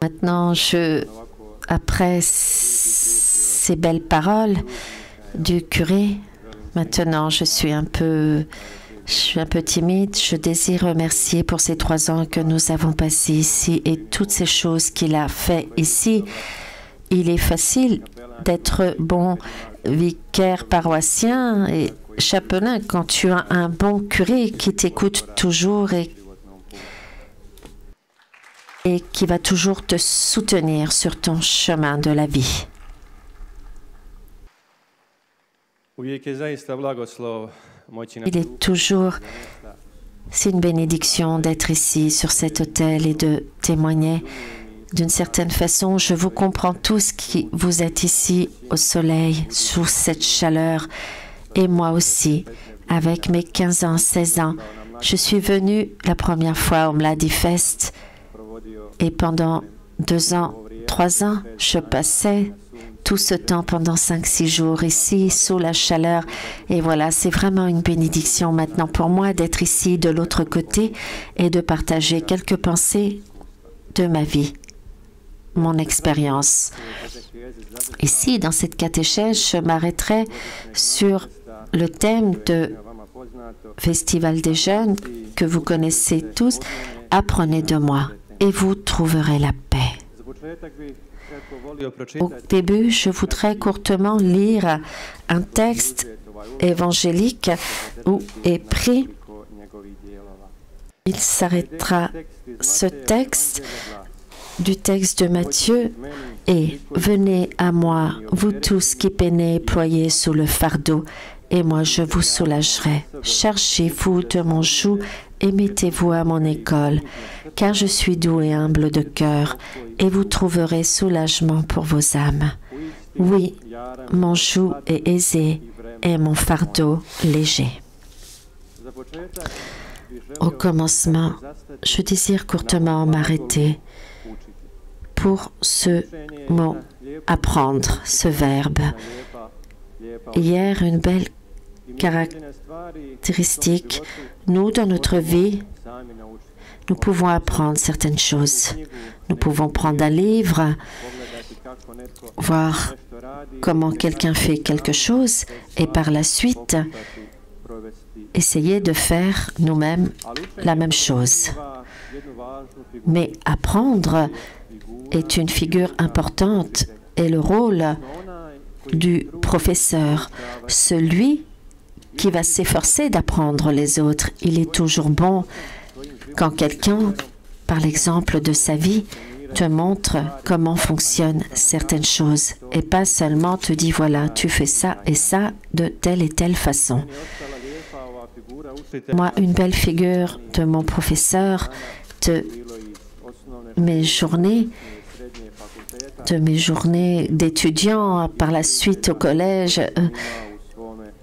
Maintenant, après ces belles paroles du curé, maintenant je suis un peu timide. Je désire remercier pour ces 3 ans que nous avons passés ici et toutes ces choses qu'il a fait ici. Il est facile d'être bon vicaire paroissien et chapelain quand tu as un bon curé qui t'écoute toujours et qui va toujours te soutenir sur ton chemin de la vie. C'est une bénédiction d'être ici sur cet autel et de témoigner. D'une certaine façon, je vous comprends tous qui vous êtes ici au soleil, sous cette chaleur. Et moi aussi, avec mes 15 ans, 16 ans, je suis venue la première fois au Mladi Fest. Et pendant 2 ans, 3 ans, je passais tout ce temps pendant 5-6 jours ici, sous la chaleur. Et voilà, c'est vraiment une bénédiction maintenant pour moi d'être ici de l'autre côté et de partager quelques pensées de ma vie, mon expérience. Ici, dans cette catéchèse, je m'arrêterai sur le thème de Festival des jeunes que vous connaissez tous. Apprenez de moi et vous trouverez la paix. Au début, je voudrais courtement lire un texte évangélique où est pris. Il s'arrêtera ce texte du texte de Matthieu et « Venez à moi, vous tous qui peinez et ployez sous le fardeau, et moi je vous soulagerai. Chargez-vous de mon joug et mettez-vous à mon école, car je suis doux et humble de cœur, et vous trouverez soulagement pour vos âmes. Oui, mon joug est aisé et mon fardeau léger. » Au commencement, je désire courtement m'arrêter pour ce mot « apprendre », ce verbe. Hier, une belle caractéristique, nous, dans notre vie, nous pouvons apprendre certaines choses. Nous pouvons prendre un livre, voir comment quelqu'un fait quelque chose et par la suite, essayer de faire nous-mêmes la même chose. Mais apprendre est une figure importante et le rôle du professeur, celui qui va s'efforcer d'apprendre les autres. Il est toujours bon quand quelqu'un, par l'exemple de sa vie, te montre comment fonctionnent certaines choses et pas seulement te dit voilà, tu fais ça et ça de telle et telle façon. Moi, une belle figure de mon professeur, de mes journées d'étudiants, par la suite au collège,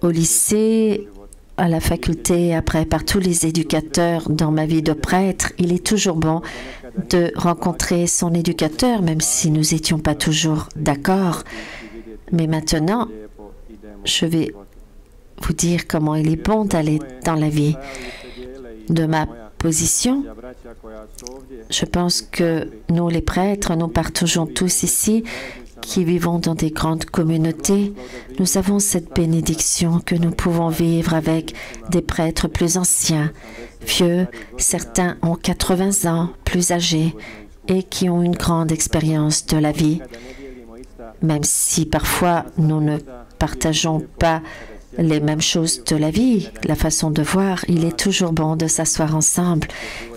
au lycée, à la faculté, après par tous les éducateurs dans ma vie de prêtre. Il est toujours bon de rencontrer son éducateur, même si nous n'étions pas toujours d'accord. Mais maintenant, je vais vous dire comment il est bon d'aller dans la vie. De ma position, je pense que nous, les prêtres, nous partageons tous ici, qui vivons dans des grandes communautés, nous avons cette bénédiction que nous pouvons vivre avec des prêtres plus anciens, vieux, certains ont 80 ans, plus âgés, et qui ont une grande expérience de la vie. Même si parfois nous ne partageons pas les mêmes choses de la vie, la façon de voir, il est toujours bon de s'asseoir ensemble.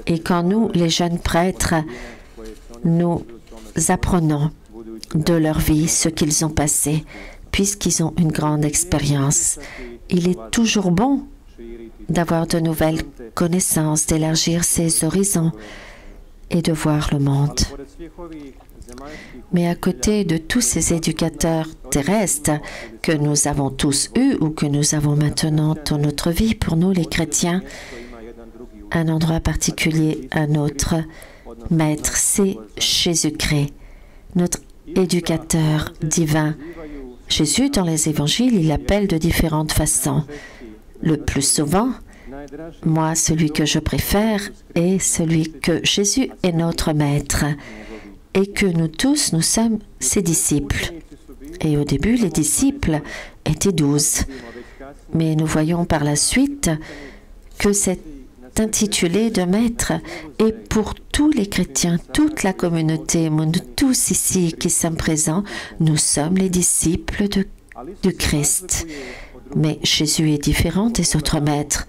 Et quand nous, les jeunes prêtres, nous apprenons de leur vie ce qu'ils ont passé, puisqu'ils ont une grande expérience. Il est toujours bon d'avoir de nouvelles connaissances, d'élargir ses horizons et de voir le monde. Mais à côté de tous ces éducateurs terrestres que nous avons tous eus ou que nous avons maintenant dans notre vie, pour nous les chrétiens, un endroit particulier, un autre maître, c'est Jésus-Christ, notre éducateur divin. Jésus, dans les évangiles, il l'appelle de différentes façons. Le plus souvent, Moi, celui que je préfère est celui que Jésus est notre Maître et que nous tous, nous sommes ses disciples. Et au début, les disciples étaient 12. Mais nous voyons par la suite que cet intitulé de Maître est pour tous les chrétiens, toute la communauté, nous tous ici qui sommes présents, nous sommes les disciples du Christ. Mais Jésus est différent des autres maîtres.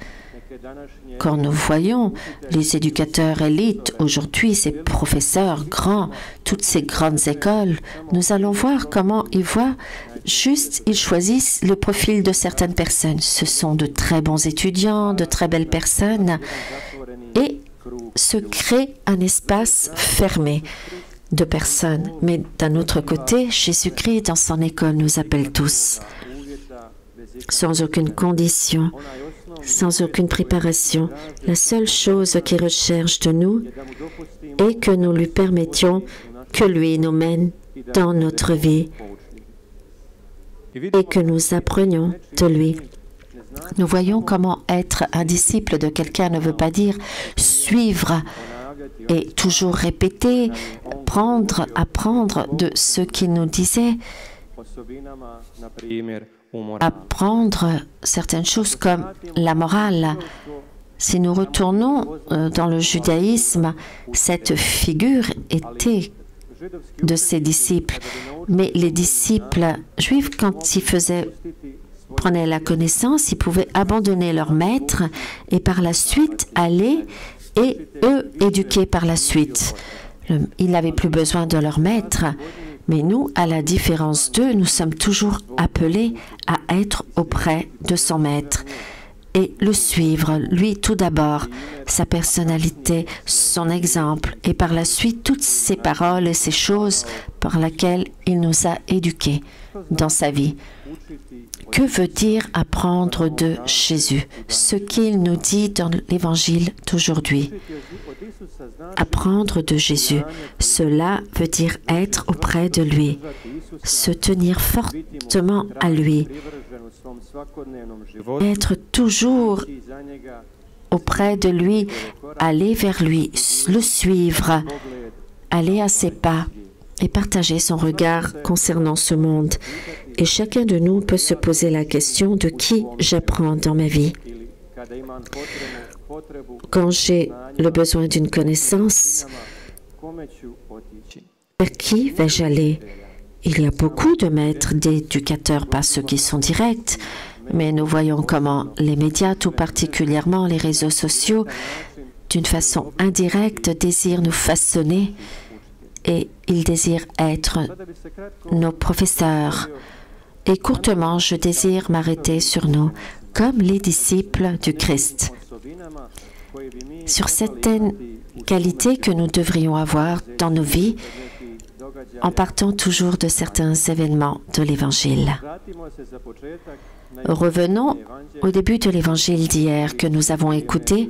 Quand nous voyons les éducateurs élites aujourd'hui, ces professeurs grands, toutes ces grandes écoles, nous allons voir comment ils voient juste, ils choisissent le profil de certaines personnes. Ce sont de très bons étudiants, de très belles personnes, et se crée un espace fermé de personnes. Mais d'un autre côté, Jésus-Christ, dans son école, nous appelle tous, sans aucune condition, sans aucune préparation. La seule chose qu'il recherche de nous est que nous lui permettions que lui nous mène dans notre vie et que nous apprenions de lui. Nous voyons comment être un disciple de quelqu'un ne veut pas dire suivre et toujours répéter, apprendre de ce qu'il nous disait, apprendre certaines choses comme la morale. Si nous retournons dans le judaïsme, cette figure était de ses disciples. Mais les disciples juifs, quand ils prenaient la connaissance, ils pouvaient abandonner leur maître et par la suite aller et eux éduquer par la suite. Ils n'avaient plus besoin de leur maître. Mais nous, à la différence d'eux, nous sommes toujours appelés à être auprès de son maître et le suivre, lui tout d'abord, sa personnalité, son exemple, et par la suite toutes ces paroles et ces choses par lesquelles il nous a éduqués dans sa vie. Que veut dire apprendre de Jésus? Ce qu'il nous dit dans l'Évangile d'aujourd'hui. Apprendre de Jésus, cela veut dire être auprès de lui, se tenir fortement à lui, être toujours auprès de lui, aller vers lui, le suivre, aller à ses pas et partager son regard concernant ce monde. Et chacun de nous peut se poser la question de qui j'apprends dans ma vie. Quand j'ai le besoin d'une connaissance, vers qui vais-je aller? Il y a beaucoup de maîtres, d'éducateurs, pas ceux qui sont directs, mais nous voyons comment les médias, tout particulièrement les réseaux sociaux, d'une façon indirecte, désirent nous façonner et ils désirent être nos professeurs. Et courtement, je désire m'arrêter sur nous, comme les disciples du Christ, sur certaines qualités que nous devrions avoir dans nos vies, en partant toujours de certains événements de l'Évangile. Revenons au début de l'Évangile d'hier que nous avons écouté.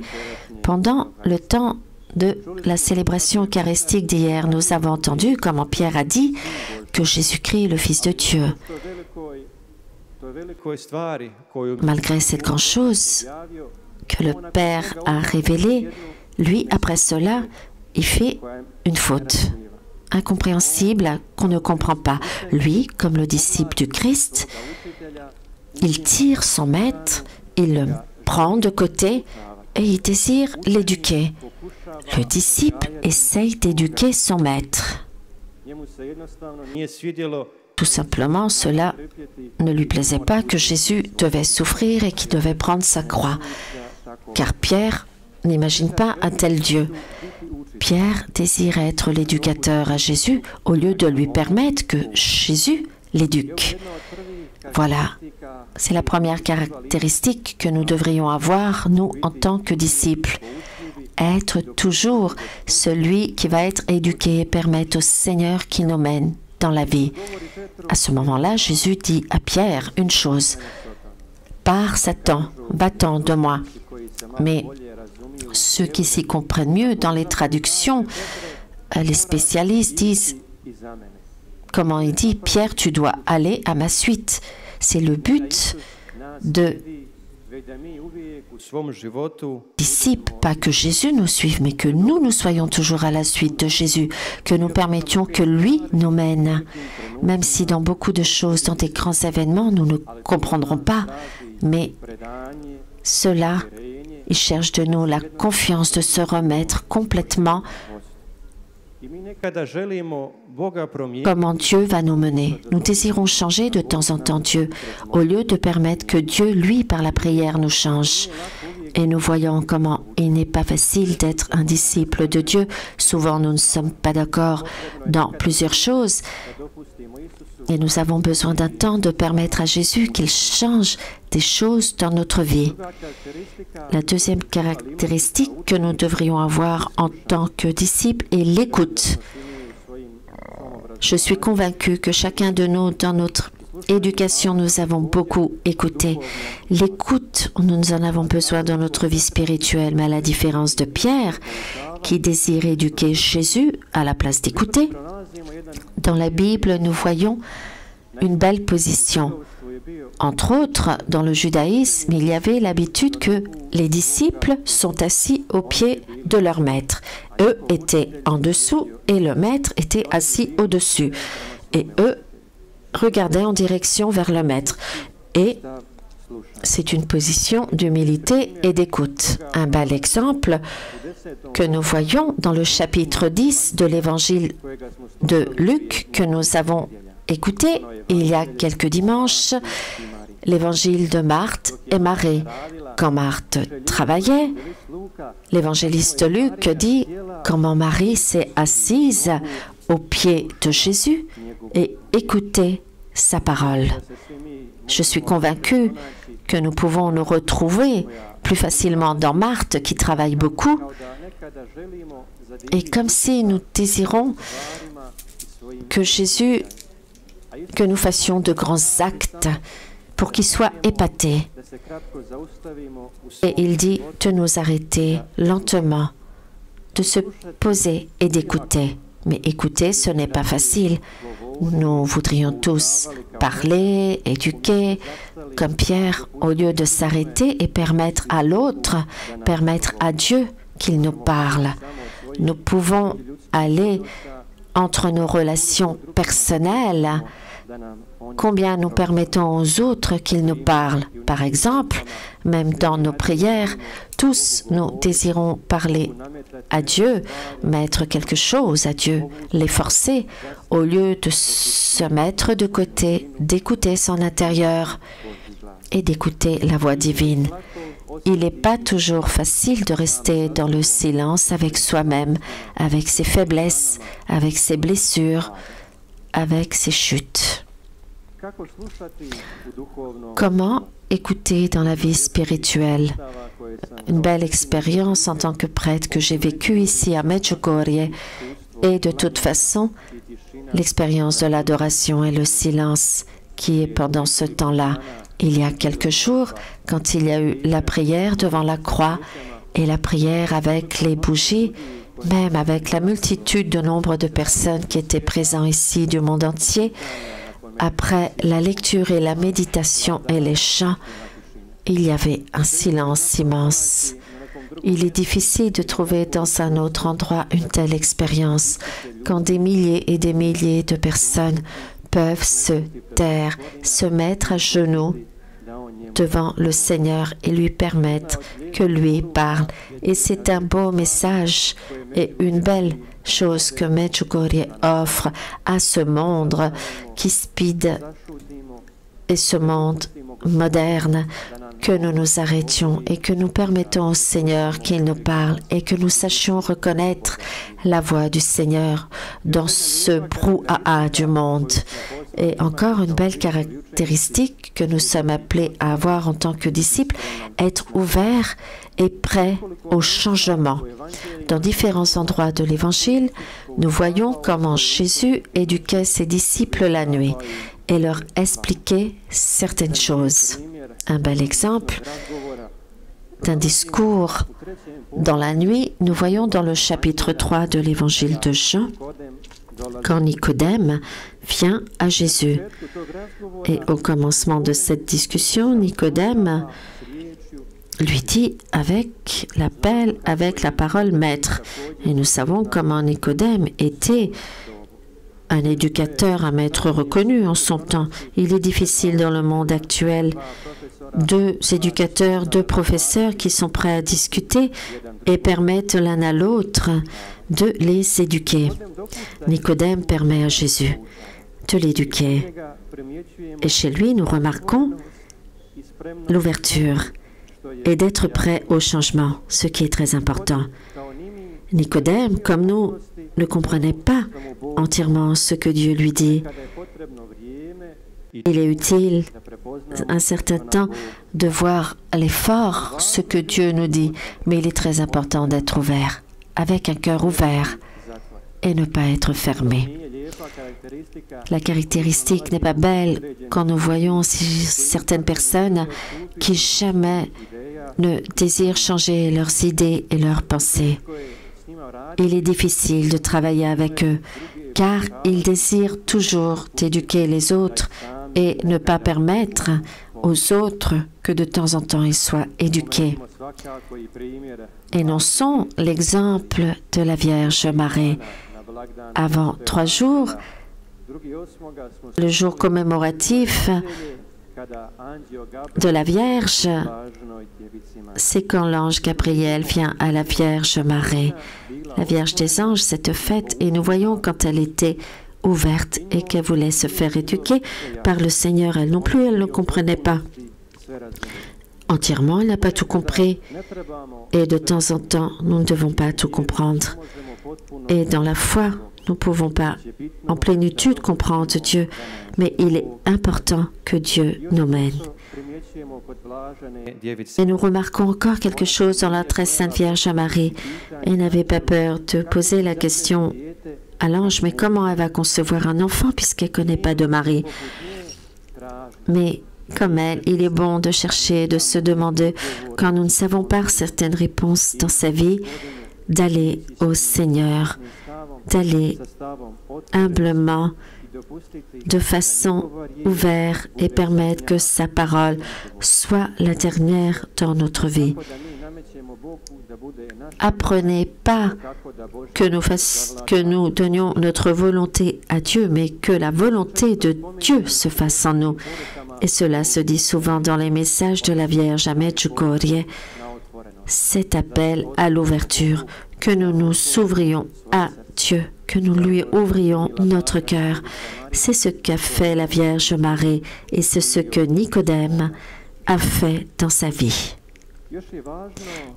Pendant le temps de la célébration eucharistique d'hier, nous avons entendu comment Pierre a dit que Jésus-Christ est le Fils de Dieu. Malgré cette grande chose que le Père a révélée, lui, après cela, il fait une faute incompréhensible qu'on ne comprend pas. Lui, comme le disciple du Christ, il tire son maître, il le prend de côté et il désire l'éduquer. Le disciple essaye d'éduquer son maître. Tout simplement, cela ne lui plaisait pas que Jésus devait souffrir et qu'il devait prendre sa croix. Car Pierre n'imagine pas un tel Dieu. Pierre désire être l'éducateur à Jésus au lieu de lui permettre que Jésus l'éduque. Voilà, c'est la première caractéristique que nous devrions avoir, nous, en tant que disciples. Être toujours celui qui va être éduqué et permettre au Seigneur qu'il nous mène dans la vie. À ce moment-là, Jésus dit à Pierre une chose. « Pars, Satan, va-t'en de moi. » Mais ceux qui s'y comprennent mieux dans les traductions, les spécialistes disent, comment il dit, « Pierre, tu dois aller à ma suite. » C'est le but de Disciples, pas que Jésus nous suive, mais que nous soyons toujours à la suite de Jésus, que nous permettions que lui nous mène. Même si dans beaucoup de choses, dans des grands événements, nous ne comprendrons pas, mais cela, il cherche de nous la confiance de se remettre complètement comment Dieu va nous mener. Nous désirons changer de temps en temps Dieu, au lieu de permettre que Dieu, lui, par la prière, nous change. Et nous voyons comment il n'est pas facile d'être un disciple de Dieu. Souvent, nous ne sommes pas d'accord dans plusieurs choses. Et nous avons besoin d'un temps de permettre à Jésus qu'il change des choses dans notre vie. La deuxième caractéristique que nous devrions avoir en tant que disciples est l'écoute. Je suis convaincue que chacun de nous, dans notre éducation, nous avons beaucoup écouté. L'écoute, nous en avons besoin dans notre vie spirituelle, mais à la différence de Pierre, qui désire éduquer Jésus à la place d'écouter, dans la Bible, nous voyons une belle position. Entre autres, dans le judaïsme, il y avait l'habitude que les disciples sont assis aux pieds de leur maître. Eux étaient en dessous et le maître était assis au-dessus. Et eux regardaient en direction vers le maître. Et c'est une position d'humilité et d'écoute. Un bel exemple que nous voyons dans le chapitre 10 de l'évangile de Luc que nous avons écouté il y a quelques dimanches, l'évangile de Marthe et Marie. Quand Marthe travaillait, l'évangéliste Luc dit comment Marie s'est assise aux pieds de Jésus et écoutait sa parole. Je suis convaincue que nous pouvons nous retrouver plus facilement dans Marthe qui travaille beaucoup et comme si nous désirons que Jésus, que nous fassions de grands actes pour qu'il soit épaté. Et il dit de nous arrêter lentement, de se poser et d'écouter. Mais écouter, ce n'est pas facile. Nous voudrions tous parler, éduquer, comme Pierre, au lieu de s'arrêter et permettre à l'autre, permettre à Dieu qu'il nous parle. Nous pouvons aller entre nos relations personnelles. Combien nous permettons aux autres qu'ils nous parlent? Par exemple, même dans nos prières, tous nous désirons parler à Dieu, mettre quelque chose à Dieu, les forcer, au lieu de se mettre de côté, d'écouter son intérieur et d'écouter la voix divine. Il n'est pas toujours facile de rester dans le silence avec soi-même, avec ses faiblesses, avec ses blessures, avec ses chutes. Comment écouter dans la vie spirituelle? Une belle expérience en tant que prêtre que j'ai vécue ici à Medjugorje. Et de toute façon, l'expérience de l'adoration et le silence qui est pendant ce temps-là. Il y a quelques jours, quand il y a eu la prière devant la croix et la prière avec les bougies, même avec la multitude de nombre de personnes qui étaient présentes ici du monde entier, après la lecture et la méditation et les chants, il y avait un silence immense. Il est difficile de trouver dans un autre endroit une telle expérience, quand des milliers et des milliers de personnes peuvent se taire, se mettre à genoux devant le Seigneur et lui permettre que lui parle. Et c'est un beau message et une belle chose que Medjugorje offre à ce monde qui speed et ce monde moderne, que nous nous arrêtions et que nous permettons au Seigneur qu'il nous parle et que nous sachions reconnaître la voix du Seigneur dans ce brouhaha du monde. Et encore une belle caractéristique que nous sommes appelés à avoir en tant que disciples, être ouverts et prêts au changement. Dans différents endroits de l'Évangile, nous voyons comment Jésus éduquait ses disciples la nuit et leur expliquait certaines choses. Un bel exemple d'un discours dans la nuit, nous voyons dans le chapitre 3 de l'Évangile de Jean, quand Nicodème vient à Jésus. Et au commencement de cette discussion, Nicodème lui dit avec l'appel, avec la parole maître. Et nous savons comment Nicodème était un éducateur, un maître reconnu en son temps. Il est difficile dans le monde actuel, deux éducateurs, deux professeurs qui sont prêts à discuter et permettent l'un à l'autre de les éduquer. Nicodème permet à Jésus de l'éduquer. Et chez lui, nous remarquons l'ouverture et d'être prêt au changement, ce qui est très important. Nicodème, comme nous, ne comprenait pas entièrement ce que Dieu lui dit. Il est utile un certain temps de voir à l'effort ce que Dieu nous dit, mais il est très important d'être ouvert, avec un cœur ouvert et ne pas être fermé. La caractéristique n'est pas belle quand nous voyons certaines personnes qui jamais ne désirent changer leurs idées et leurs pensées. Il est difficile de travailler avec eux, car ils désirent toujours éduquer les autres et ne pas permettre aux autres que de temps en temps ils soient éduqués. Énonçons l'exemple de la Vierge Marie. Avant 3 jours, le jour commémoratif de la Vierge, c'est quand l'ange Gabriel vient à la Vierge Marie. La Vierge des Anges, cette fête, et nous voyons quand elle était ouverte et qu'elle voulait se faire éduquer par le Seigneur. Elle non plus, elle ne comprenait pas entièrement, elle n'a pas tout compris. Et de temps en temps, nous ne devons pas tout comprendre. Et dans la foi, nous ne pouvons pas en plénitude comprendre Dieu, mais il est important que Dieu nous mène. Et nous remarquons encore quelque chose dans la très sainte Vierge Marie. Elle n'avait pas peur de poser la question à l'ange, mais comment elle va concevoir un enfant puisqu'elle ne connaît pas de mari? Mais comme elle, il est bon de chercher, de se demander, quand nous ne savons pas certaines réponses dans sa vie, d'aller au Seigneur, d'aller humblement, de façon ouverte et permettre que sa parole soit la dernière dans notre vie. Apprenez pas que nous donnions notre volonté à Dieu, mais que la volonté de Dieu se fasse en nous. Et cela se dit souvent dans les messages de la Vierge à Medjugorje, cet appel à l'ouverture, que nous nous ouvrions à Dieu, que nous lui ouvrions notre cœur. C'est ce qu'a fait la Vierge Marie et c'est ce que Nicodème a fait dans sa vie.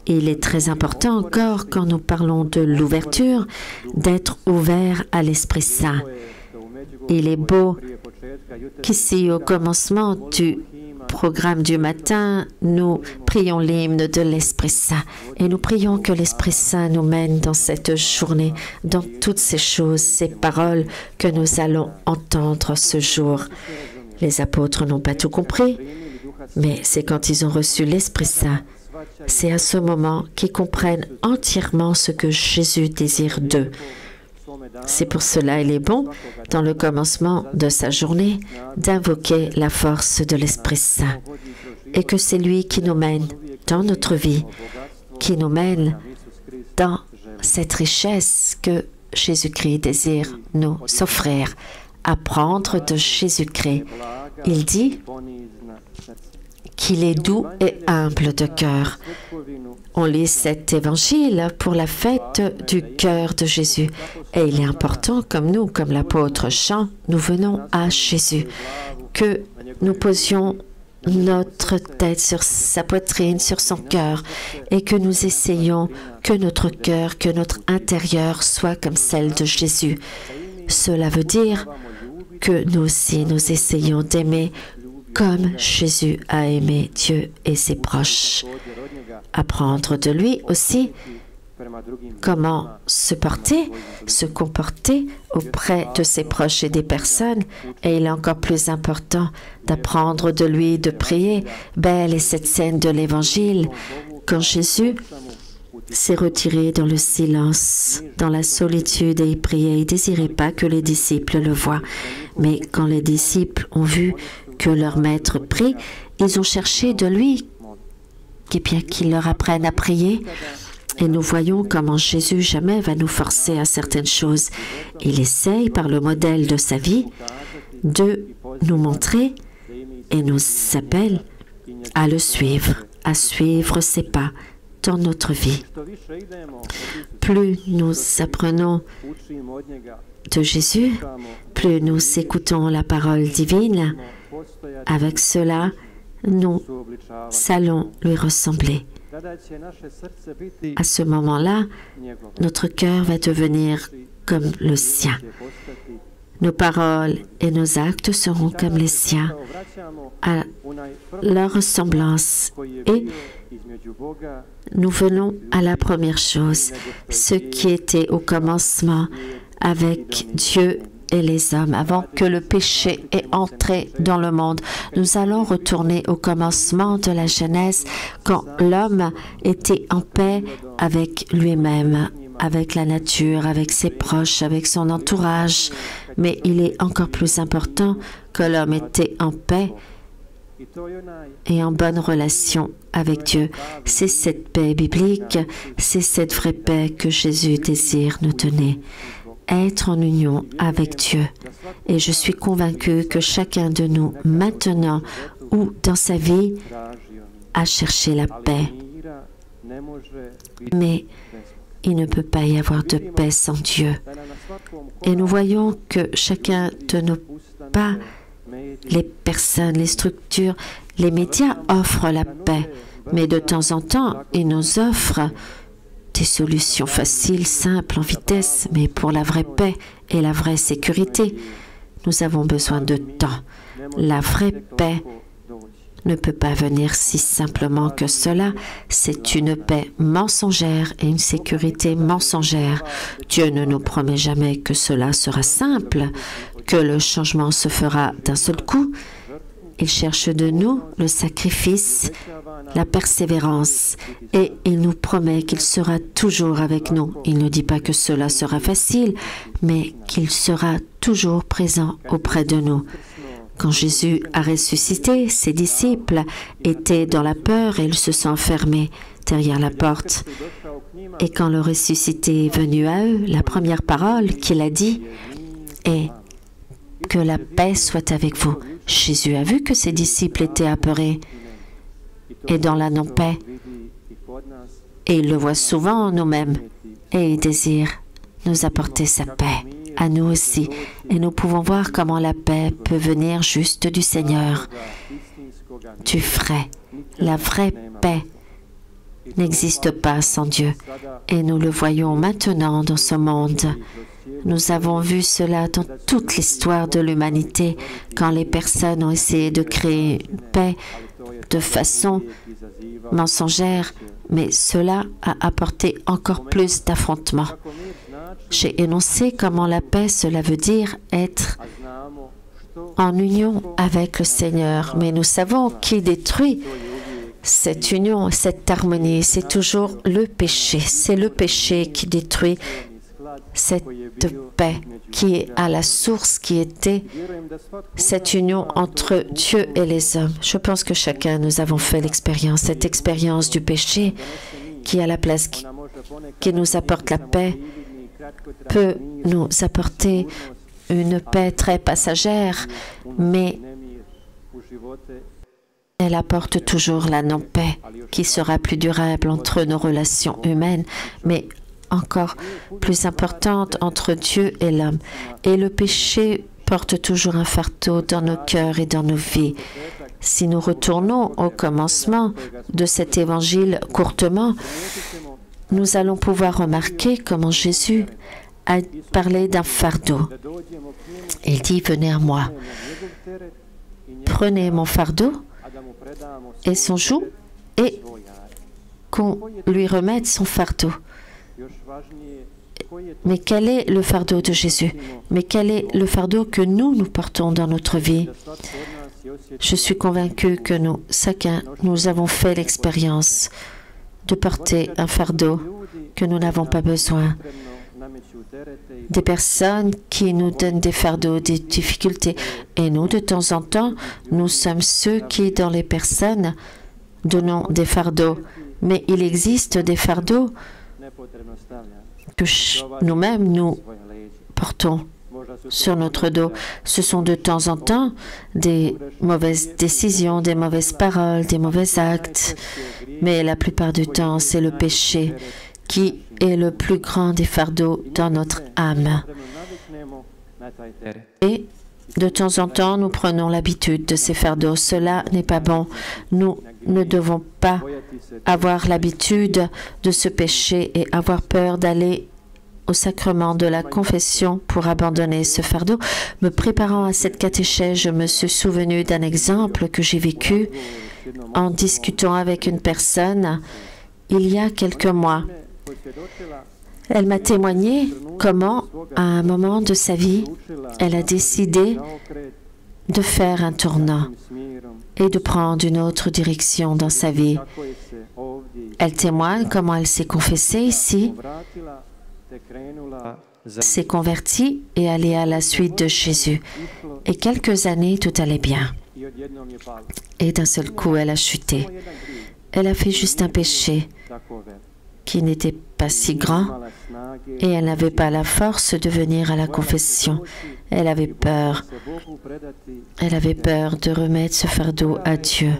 Il est très important encore, quand nous parlons de l'ouverture, d'être ouvert à l'Esprit Saint. Il est beau qu'ici, au commencement du programme du matin, nous prions l'hymne de l'Esprit Saint et nous prions que l'Esprit Saint nous mène dans cette journée, dans toutes ces choses, ces paroles que nous allons entendre ce jour. Les apôtres n'ont pas tout compris, mais c'est quand ils ont reçu l'Esprit Saint, c'est à ce moment qu'ils comprennent entièrement ce que Jésus désire d'eux. C'est pour cela il est bon, dans le commencement de sa journée, d'invoquer la force de l'Esprit Saint et que c'est lui qui nous mène dans notre vie, qui nous mène dans cette richesse que Jésus-Christ désire nous offrir, apprendre de Jésus-Christ. Il dit qu'il est doux et humble de cœur. On lit cet évangile pour la fête du cœur de Jésus. Et il est important, comme nous, comme l'apôtre Jean, nous venons à Jésus, que nous posions notre tête sur sa poitrine, sur son cœur, et que nous essayons que notre cœur, que notre intérieur soit comme celle de Jésus. Cela veut dire que nous aussi, nous essayons d'aimer comme Jésus a aimé Dieu et ses proches. Apprendre de lui aussi comment se porter, se comporter auprès de ses proches et des personnes. Et il est encore plus important d'apprendre de lui, de prier. Belle est cette scène de l'Évangile, quand Jésus s'est retiré dans le silence, dans la solitude, et il priait. Il ne désirait pas que les disciples le voient. Mais quand les disciples ont vu que leur maître prie, ils ont cherché de lui bien qu'ils leur apprennent à prier. Et nous voyons comment Jésus jamais va nous forcer à certaines choses. Il essaye, par le modèle de sa vie, de nous montrer et nous appelle à le suivre, à suivre ses pas dans notre vie. Plus nous apprenons de Jésus, plus nous écoutons la parole divine, avec cela, nous allons lui ressembler. À ce moment-là, notre cœur va devenir comme le sien. Nos paroles et nos actes seront comme les siens, à leur ressemblance. Et nous venons à la première chose, ce qui était au commencement avec Dieu et les hommes, avant que le péché ait entré dans le monde. Nous allons retourner au commencement de la Genèse, quand l'homme était en paix avec lui-même, avec la nature, avec ses proches, avec son entourage. Mais il est encore plus important que l'homme était en paix et en bonne relation avec Dieu. C'est cette paix biblique, c'est cette vraie paix que Jésus désire nous donner. Être en union avec Dieu. Et je suis convaincue que chacun de nous, maintenant ou dans sa vie, a cherché la paix. Mais il ne peut pas y avoir de paix sans Dieu. Et nous voyons que chacun de nos pas, les personnes, les structures, les médias offrent la paix. Mais de temps en temps, ils nous offrent des solutions faciles, simples, en vitesse, mais pour la vraie paix et la vraie sécurité, nous avons besoin de temps. La vraie paix ne peut pas venir si simplement que cela. C'est une paix mensongère et une sécurité mensongère. Dieu ne nous promet jamais que cela sera simple, que le changement se fera d'un seul coup. Il cherche de nous le sacrifice, la persévérance, et il nous promet qu'il sera toujours avec nous. Il ne dit pas que cela sera facile, mais qu'il sera toujours présent auprès de nous. Quand Jésus a ressuscité, ses disciples étaient dans la peur et ils se sont enfermés derrière la porte. Et quand le ressuscité est venu à eux, la première parole qu'il a dit est « Que la paix soit avec vous ». Jésus a vu que ses disciples étaient apeurés et dans la non-paix. Et il le voit souvent en nous-mêmes. Et il désire nous apporter sa paix, à nous aussi. Et nous pouvons voir comment la paix peut venir juste du Seigneur. Du vrai, la vraie paix n'existe pas sans Dieu. Et nous le voyons maintenant dans ce monde. Nous avons vu cela dans toute l'histoire de l'humanité, quand les personnes ont essayé de créer une paix de façon mensongère, mais cela a apporté encore plus d'affrontements. J'ai énoncé comment la paix, cela veut dire être en union avec le Seigneur, mais nous savons qui détruit cette union, cette harmonie, c'est toujours le péché. C'est le péché qui détruit cette paix qui est à la source, qui était cette union entre Dieu et les hommes. Je pense que chacun, nous avons fait l'expérience, cette expérience du péché qui a la place, qui nous apporte la paix, peut nous apporter une paix très passagère, mais elle apporte toujours la non-paix qui sera plus durable entre nos relations humaines, mais encore plus importante entre Dieu et l'homme. Et le péché porte toujours un fardeau dans nos cœurs et dans nos vies. Si nous retournons au commencement de cet évangile courtement, nous allons pouvoir remarquer comment Jésus a parlé d'un fardeau. Il dit « Venez à moi, prenez mon fardeau et son joug et qu'on lui remette son fardeau. » Mais quel est le fardeau de Jésus? Mais quel est le fardeau que nous portons dans notre vie? Je suis convaincue que nous, chacun, nous avons fait l'expérience de porter un fardeau que nous n'avons pas besoin. Des personnes qui nous donnent des fardeaux, des difficultés. Et nous, de temps en temps, nous sommes ceux qui, dans les personnes, donnons des fardeaux, mais il existe des fardeaux que nous-mêmes nous portons sur notre dos. Ce sont de temps en temps des mauvaises décisions, des mauvaises paroles, des mauvais actes, mais la plupart du temps, c'est le péché qui est le plus grand des fardeaux dans notre âme. Et de temps en temps, nous prenons l'habitude de ces fardeaux. Cela n'est pas bon. Nous ne devons pas avoir l'habitude de ce péché et avoir peur d'aller au sacrement de la confession pour abandonner ce fardeau. Me préparant à cette catéchèse, je me suis souvenu d'un exemple que j'ai vécu en discutant avec une personne il y a quelques mois. Elle m'a témoigné comment, à un moment de sa vie, elle a décidé de faire un tournant et de prendre une autre direction dans sa vie. Elle témoigne comment elle s'est confessée ici, s'est convertie et allée à la suite de Jésus. Et quelques années, tout allait bien. Et d'un seul coup, elle a chuté. Elle a fait juste un péché qui n'était pas si grand et elle n'avait pas la force de venir à la confession. Elle avait peur. Elle avait peur de remettre ce fardeau à Dieu.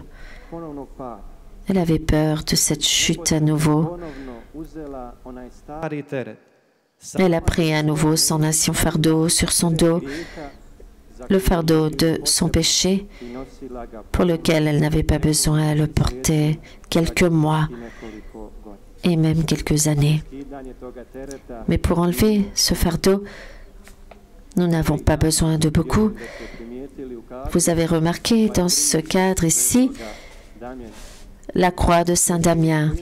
Elle avait peur de cette chute à nouveau. Elle a pris à nouveau son ancien fardeau sur son dos, le fardeau de son péché, pour lequel elle n'avait pas besoin de le porter quelques mois et même quelques années. Mais pour enlever ce fardeau, nous n'avons pas besoin de beaucoup. Vous avez remarqué dans ce cadre ici, la croix de Saint Damien.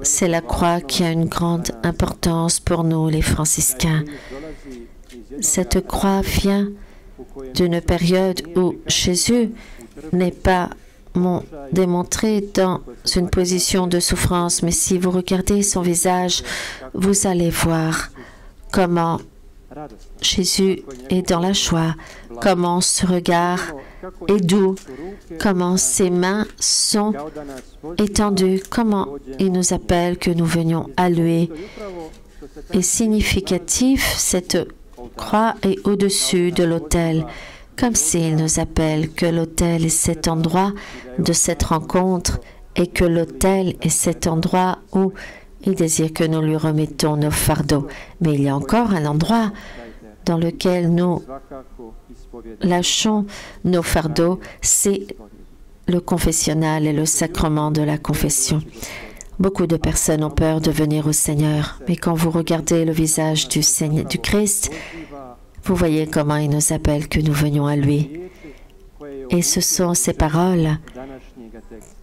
C'est la croix qui a une grande importance pour nous, les franciscains. Cette croix vient d'une période où Jésus n'est pas démontré dans une position de souffrance, mais si vous regardez son visage, vous allez voir comment Jésus est dans la joie, comment ce regard est doux, comment ses mains sont étendues, comment il nous appelle que nous venions à lui. Et significatif, cette croix est au-dessus de l'autel, comme s'il nous appelle que l'autel est cet endroit de cette rencontre et que l'autel est cet endroit où il désire que nous lui remettons nos fardeaux. Mais il y a encore un endroit dans lequel nous lâchons nos fardeaux, c'est le confessionnal et le sacrement de la confession. Beaucoup de personnes ont peur de venir au Seigneur, mais quand vous regardez le visage du Christ, vous voyez comment il nous appelle que nous venions à lui. Et ce sont ces paroles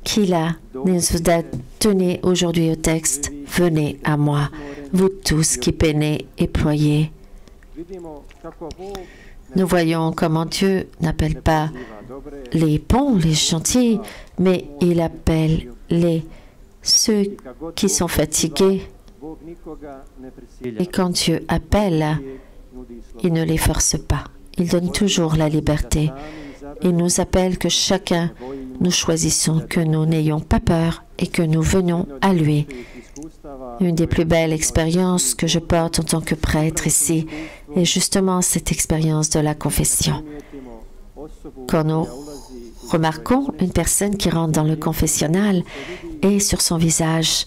qu'il nous a données aujourd'hui au texte. « Venez à moi, vous tous qui peinez et ployez. » Nous voyons comment Dieu n'appelle pas les bons, les gentils, mais il appelle ceux qui sont fatigués. Et quand Dieu appelle, il ne les force pas. Il donne toujours la liberté. Il nous appelle que chacun, nous choisissons, que nous n'ayons pas peur et que nous venons à lui. Une des plus belles expériences que je porte en tant que prêtre ici est justement cette expérience de la confession. Quand nous remarquons une personne qui rentre dans le confessionnal et sur son visage,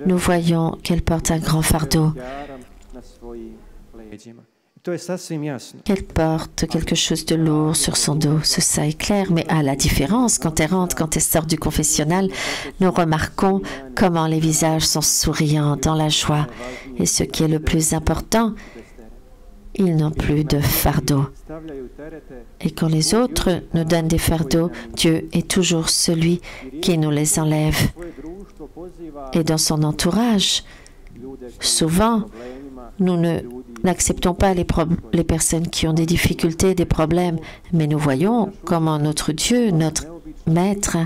nous voyons qu'elle porte un grand fardeau, qu'elle porte quelque chose de lourd sur son dos. Ça est clair, mais à la différence, quand elle rentre, quand elle sort du confessionnal, nous remarquons comment les visages sont souriants dans la joie. Et ce qui est le plus important, ils n'ont plus de fardeau. Et quand les autres nous donnent des fardeaux, Dieu est toujours celui qui nous les enlève. Et dans son entourage, souvent, nous n'acceptons pas les personnes qui ont des difficultés, des problèmes, mais nous voyons comment notre Dieu, notre Maître,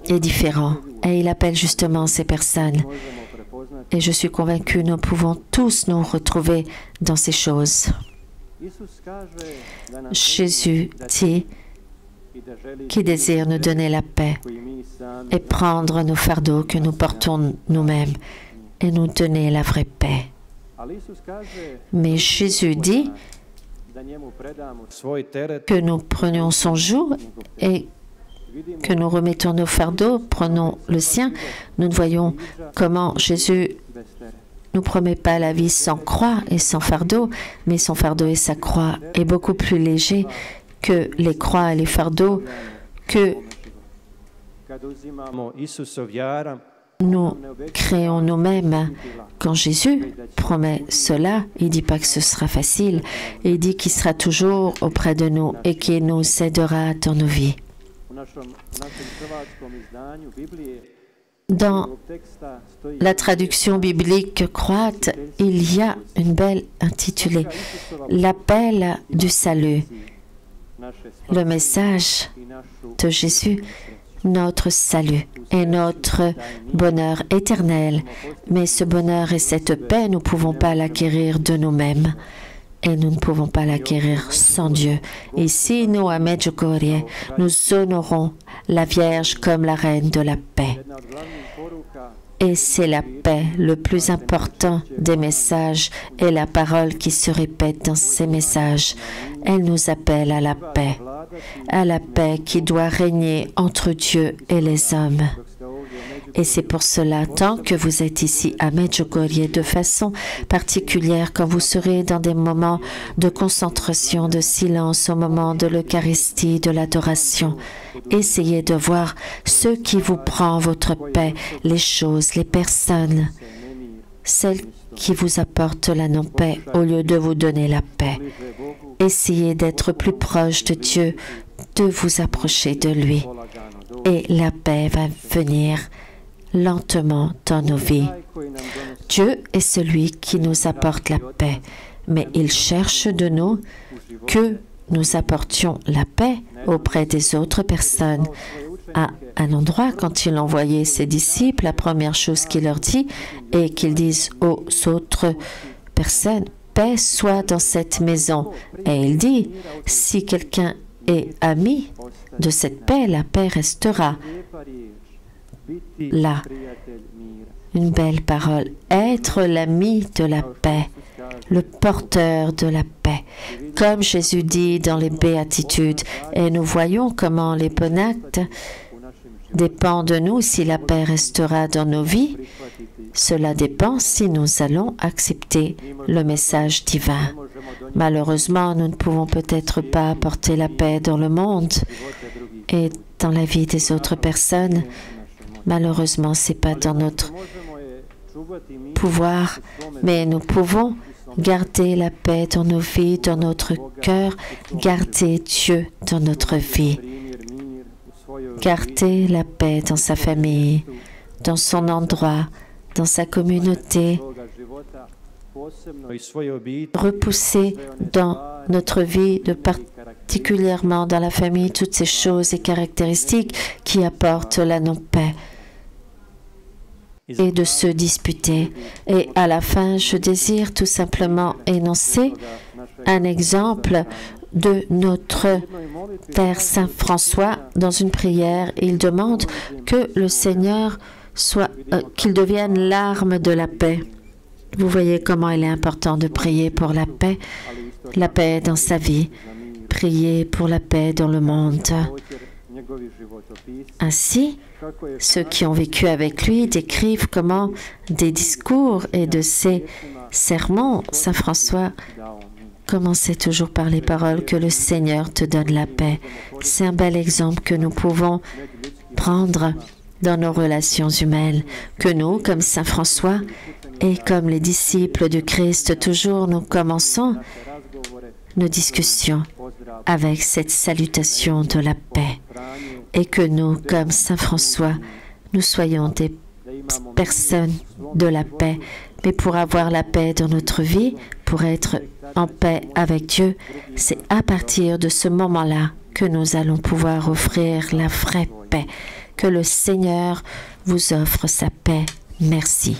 est différent. Et il appelle justement ces personnes. Et je suis convaincue, nous pouvons tous nous retrouver dans ces choses. Jésus dit qui désire nous donner la paix et prendre nos fardeaux que nous portons nous-mêmes et nous donner la vraie paix. Mais Jésus dit que nous prenions son joug et que nous remettons nos fardeaux, prenons le sien. Nous voyons comment Jésus nous promet pas la vie sans croix et sans fardeau, mais son fardeau et sa croix est beaucoup plus léger que les croix et les fardeaux que nous créons nous-mêmes. Quand Jésus promet cela, il ne dit pas que ce sera facile, il dit qu'il sera toujours auprès de nous et qu'il nous aidera dans nos vies. Dans la traduction biblique croate, il y a une belle intitulée « L'appel du salut ». Le message de Jésus, notre salut et notre bonheur éternel. Mais ce bonheur et cette paix, nous ne pouvons pas l'acquérir de nous-mêmes. Et nous ne pouvons pas l'acquérir sans Dieu. Ici, nous, à Medjugorje, nous honorons la Vierge comme la reine de la paix. Et c'est la paix, le plus important des messages, et la parole qui se répète dans ces messages. Elle nous appelle à la paix qui doit régner entre Dieu et les hommes. Et c'est pour cela, tant que vous êtes ici à Medjugorje, de façon particulière, quand vous serez dans des moments de concentration, de silence, au moment de l'Eucharistie, de l'adoration, essayez de voir ce qui vous prend votre paix, les choses, les personnes, celles qui vous apportent la non-paix au lieu de vous donner la paix. Essayez d'être plus proche de Dieu, de vous approcher de lui. Et la paix va venir lentement dans nos vies. Dieu est celui qui nous apporte la paix, mais il cherche de nous que nous apportions la paix auprès des autres personnes. À un endroit, quand il envoyait ses disciples, la première chose qu'il leur dit est qu'ils disent aux autres personnes, « Paix soit dans cette maison ». Et il dit, si quelqu'un est ami de cette paix, la paix restera là. Une belle parole. Être l'ami de la paix, le porteur de la paix. Comme Jésus dit dans les béatitudes, et nous voyons comment les bons actes dépendent de nous si la paix restera dans nos vies. Cela dépend si nous allons accepter le message divin. Malheureusement, nous ne pouvons peut-être pas apporter la paix dans le monde et dans la vie des autres personnes. Malheureusement, ce n'est pas dans notre pouvoir, mais nous pouvons garder la paix dans nos vies, dans notre cœur, garder Dieu dans notre vie, garder la paix dans sa famille, dans son endroit, dans sa communauté, repousser dans notre vie, particulièrement dans la famille, toutes ces choses et caractéristiques qui apportent la non-paix, et de se disputer. Et à la fin, je désire tout simplement énoncer un exemple de notre Père Saint François dans une prière. Il demande que le Seigneur qu'il devienne l'arme de la paix. Vous voyez comment il est important de prier pour la paix dans sa vie, prier pour la paix dans le monde. Ainsi, ceux qui ont vécu avec lui décrivent comment des discours et de ses sermons, Saint François commençait toujours par les paroles que le Seigneur te donne la paix. C'est un bel exemple que nous pouvons prendre dans nos relations humaines, que nous, comme Saint François et comme les disciples du Christ, toujours nous commençons nos discussions avec cette salutation de la paix, et que nous, comme Saint François, nous soyons des personnes de la paix. Mais pour avoir la paix dans notre vie, pour être en paix avec Dieu, c'est à partir de ce moment-là que nous allons pouvoir offrir la vraie paix. Que le Seigneur vous offre sa paix. Merci.